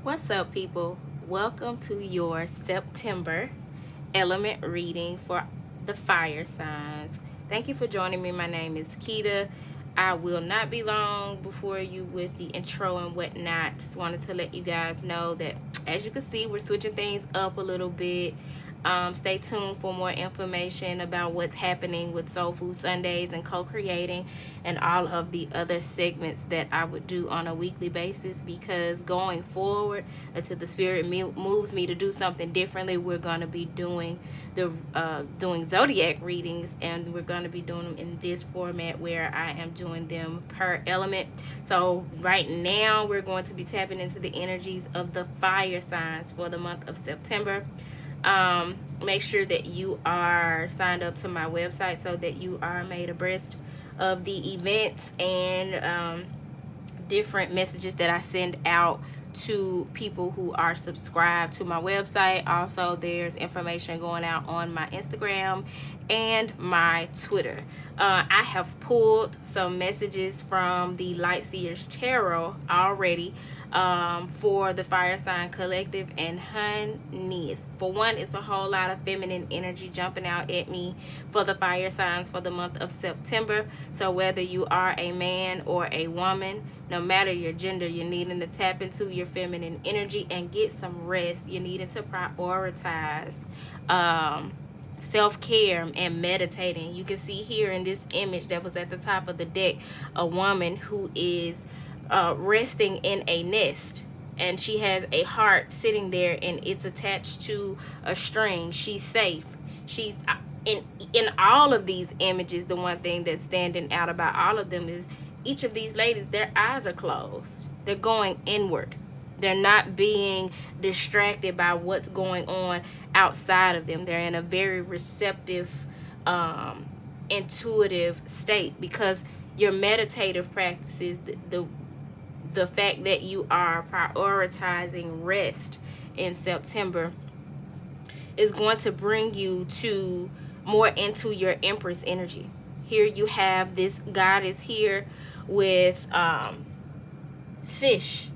What's up, people? Welcome to your September element reading for the fire signs. Thank you for joining me. My name is Keita. I will not be long before you with the intro and whatnot. Just wanted to let you guys know that, as you can see, we're switching things up a little bit. Stay tuned for more information about what's happening with Soul Food Sundays and co-creating and all of the other segments that I would do on a weekly basis, because going forward, until the spirit moves me to do something differently, we're going to be doing doing zodiac readings, and we're going to be doing them in this format where I am doing them per element. So right now we're going to be tapping into the energies of the fire signs for the month of September. Make sure that you are signed up to my website so that you are made abreast of the events and different messages that I send out to people who are subscribed to my website. Also, there's information going out on my Instagram and my Twitter. I have pulled some messages from the Light Seers Tarot already for the Fire Sign Collective, and honey, for one, it's a whole lot of feminine energy jumping out at me for the fire signs for the month of September. So whether you are a man or a woman, no matter your gender, you're needing to tap into your feminine energy and get some rest. You're needing to prioritize self-care and meditating. You can see here in this image that was at the top of the deck a woman who is resting in a nest, and she has a heart sitting there and it's attached to a string. She's safe. She's in all of these images. The one thing that's standing out about all of them is each of these ladies, their eyes are closed. They're going inward. They're not being distracted by what's going on outside of them. They're in a very receptive, intuitive state, because your meditative practices, the fact that you are prioritizing rest in September, is going to bring you to more into your Empress energy. Here you have this goddess here with fish.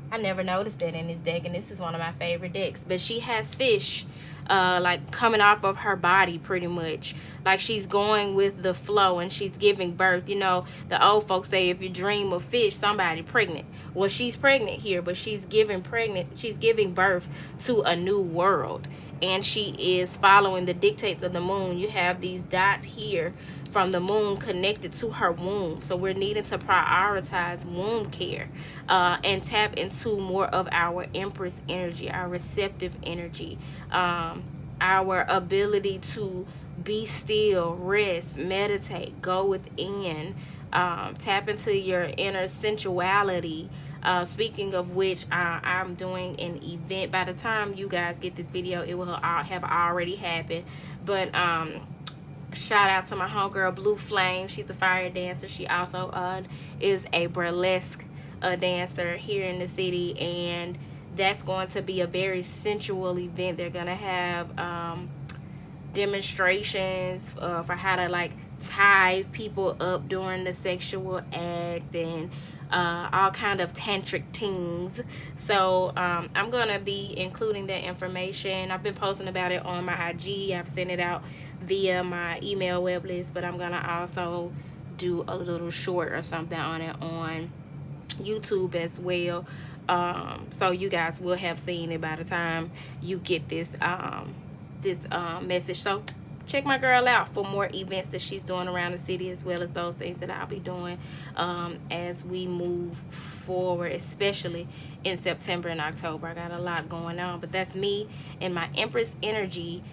I never noticed that in this deck, and this is one of my favorite decks. But she has fish like coming off of her body, pretty much. Like she's going with the flow and she's giving birth. You know, the old folks say if you dream of fish, somebody pregnant. Well, she's pregnant here, but she's giving birth to a new world. And she is following the dictates of the moon. You have these dots here from the moon connected to her womb. So we're needing to prioritize womb care and tap into more of our Empress energy, our receptive energy, our ability to be still, rest, meditate, go within, tap into your inner sensuality. Speaking of which, I'm doing an event. By the time you guys get this video, it will have already happened. But shout out to my homegirl Blue Flame. She's a fire dancer. She also is a burlesque dancer here in the city, and that's going to be a very sensual event. They're gonna have demonstrations for how to like tie people up during the sexual act, and all kind of tantric things. So I'm gonna be including that information. I've been posting about it on my IG. I've sent it out via my email web list, but I'm gonna also do a little short or something on it on YouTube as well. So you guys will have seen it by the time you get this message. So check my girl out for more events that she's doing around the city, as well as those things that I'll be doing as we move forward, especially in September and October. I got a lot going on, but that's me and my Empress energy,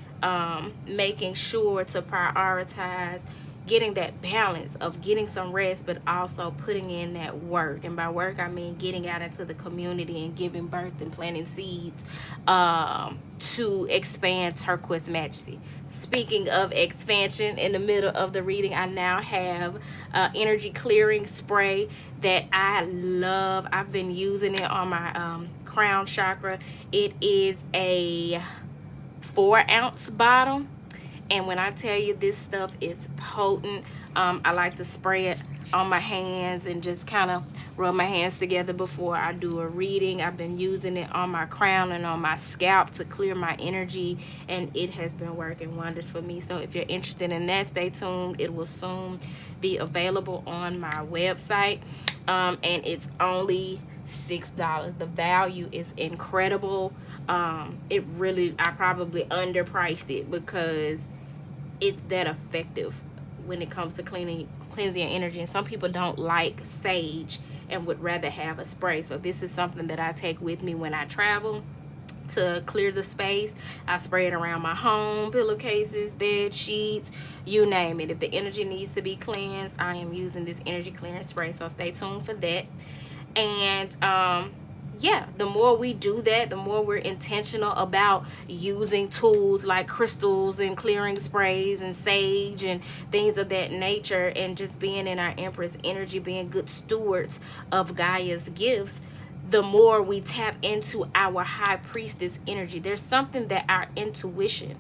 making sure to prioritize getting that balance of getting some rest, but also putting in that work. And by work, I mean getting out into the community and giving birth and planting seeds to expand Turquoise Majesty. Speaking of expansion, in the middle of the reading, I now have energy clearing spray that I love. I've been using it on my crown chakra. It is a 4-ounce bottle, And when I tell you this stuff is potent, I like to spray it on my hands and just kind of rub my hands together before I do a reading. I've been using it on my crown and on my scalp to clear my energy, and it has been working wonders for me. So if you're interested in that, stay tuned. It will soon be available on my website, and it's only $6. The value is incredible. It really, I probably underpriced it because it's that effective when it comes to cleansing your energy. And some people don't like sage and would rather have a spray. So this is something that I take with me when I travel to clear the space. I spray it around my home, pillowcases, bed sheets, you name it. If the energy needs to be cleansed, I am using this energy clearing spray. So stay tuned for that. And yeah, the more we do that, the more we're intentional about using tools like crystals and clearing sprays and sage and things of that nature, and just being in our Empress energy, being good stewards of Gaia's gifts, the more we tap into our High Priestess energy. There's something that our intuition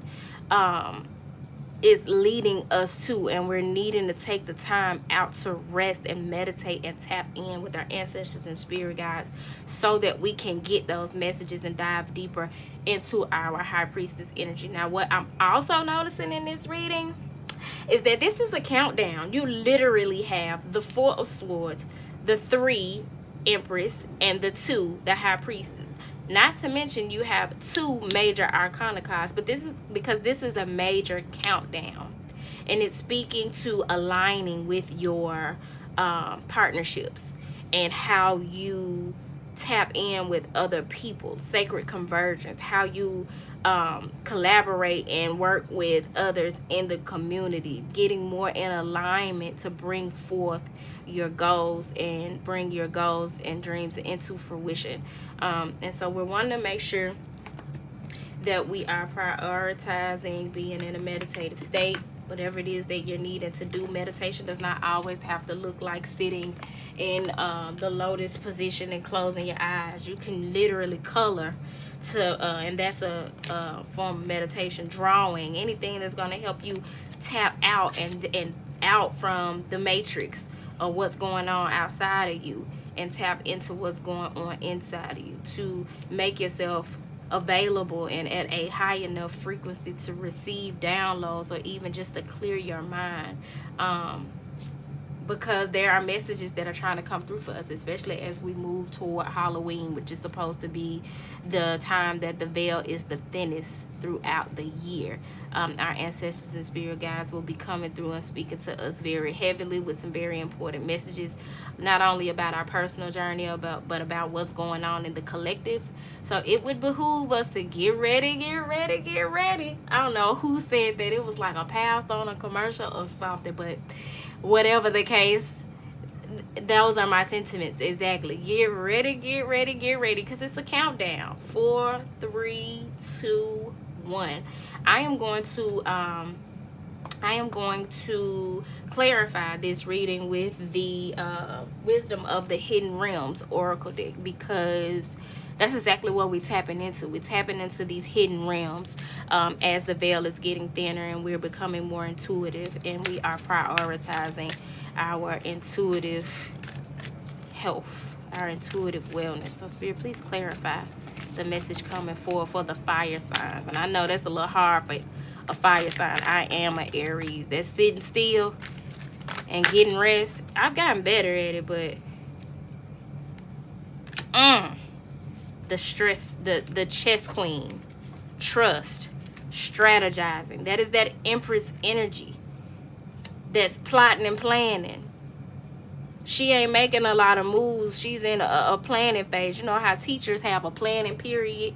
is leading us to, and we're needing to take the time out to rest and meditate and tap in with our ancestors and spirit guides so that we can get those messages and dive deeper into our High Priestess energy. Now, what I'm also noticing in this reading is that this is a countdown. You literally have the 4 of Swords, the 3 Empress, and the 2 the High Priestess. Not to mention you have 2 major arcana cards, but this is because this is a major countdown, and it's speaking to aligning with your partnerships and how you tap in with other people, sacred convergence, how you collaborate and work with others in the community, getting more in alignment to bring forth your goals and bring your goals and dreams into fruition. And so we're wanting to make sure that we are prioritizing being in a meditative state. Whatever it is that you're needing to do, meditation does not always have to look like sitting in the lotus position and closing your eyes. You can literally color to and that's a form of meditation. Drawing, anything that's going to help you tap out and out from the matrix of what's going on outside of you and tap into what's going on inside of you to make yourself available and at a high enough frequency to receive downloads, or even just to clear your mind, because there are messages that are trying to come through for us, especially as we move toward Halloween, which is supposed to be the time that the veil is the thinnest throughout the year. Our ancestors and spirit guides will be coming through and speaking to us very heavily with some very important messages, not only about our personal journey, but about what's going on in the collective. So it would behoove us to get ready, get ready, get ready. I don't know who said that. It was like a passed on a commercial or something, but whatever the case, those are my sentiments. Exactly. Get ready, get ready, get ready, because it's a countdown. 4, 3, 2, 1. I am going to clarify this reading with the Wisdom of the Hidden Realms Oracle deck, because that's exactly what we're tapping into. We're tapping into these hidden realms as the veil is getting thinner and we're becoming more intuitive, and we are prioritizing our intuitive health, our intuitive wellness. So Spirit, please clarify the message coming forward for the fire sign. And I know that's a little hard for a fire sign. I am an Aries. That's sitting still and getting rest. I've gotten better at it, but the stress, the chess queen, trust, strategizing. That is that Empress energy that's plotting and planning. She ain't making a lot of moves. She's in a planning phase. You know how teachers have a planning period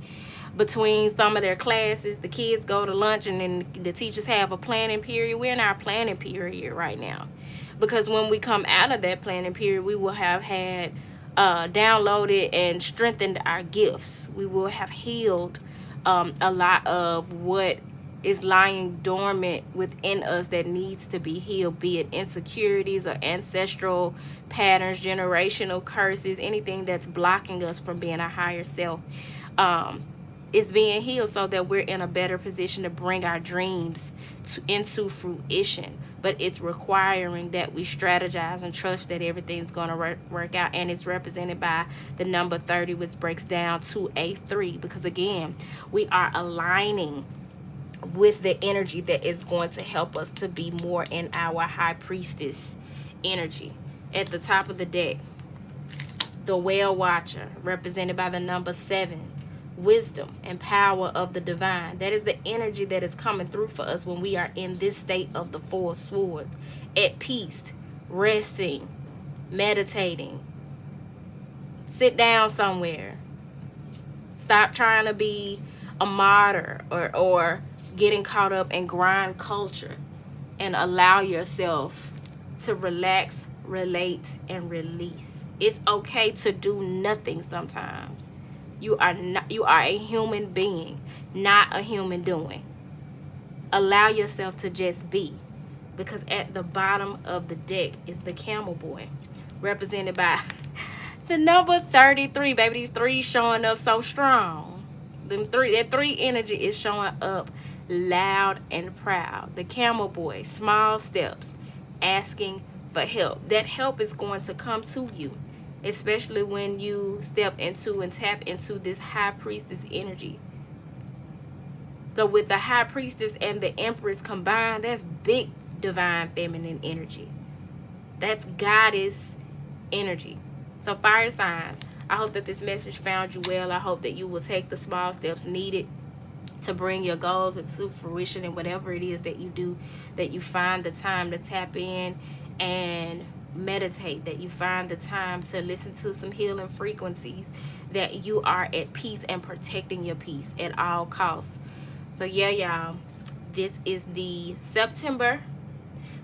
between some of their classes. The kids go to lunch and then the teachers have a planning period. We're in our planning period right now, because when we come out of that planning period, we will have had downloaded and strengthened our gifts. We will have healed a lot of what is lying dormant within us that needs to be healed, be it insecurities or ancestral patterns, generational curses, anything that's blocking us from being our higher self. is being healed so that we're in a better position to bring our dreams into fruition. But it's requiring that we strategize and trust that everything's going to work out. And it's represented by the number 30, which breaks down to a 3. Because again, we are aligning with the energy that is going to help us to be more in our high priestess energy. At the top of the deck, the whale watcher, represented by the number 7. Wisdom and power of the divine. That is the energy that is coming through for us when we are in this state of the 4 swords. At peace, resting, meditating. Sit down somewhere. Stop trying to be a martyr or getting caught up in grind culture, and allow yourself to relax, relate, and release. It's okay to do nothing sometimes. You are a human being, not a human doing. Allow yourself to just be. Because at the bottom of the deck is the camel boy, represented by the number 33. Baby, these 3s showing up so strong. That 3 energy is showing up loud and proud. The camel boy, small steps, asking for help. That help is going to come to you, especially when you step into and tap into this high priestess energy. So with the high priestess and the empress combined, that's big divine feminine energy. That's goddess energy. So fire signs, I hope that this message found you well. I hope that you will take the small steps needed to bring your goals into fruition, and whatever it is that you do, that you find the time to tap in and meditate, that you find the time to listen to some healing frequencies, that you are at peace and protecting your peace at all costs. So yeah, y'all, this is the September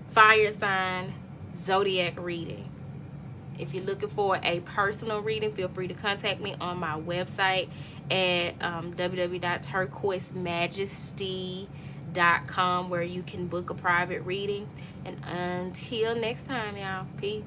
fire sign zodiac reading. If you're looking for a personal reading, feel free to contact me on my website at www.turquoisemajesty.com, where you can book a private reading. And until next time, y'all, peace.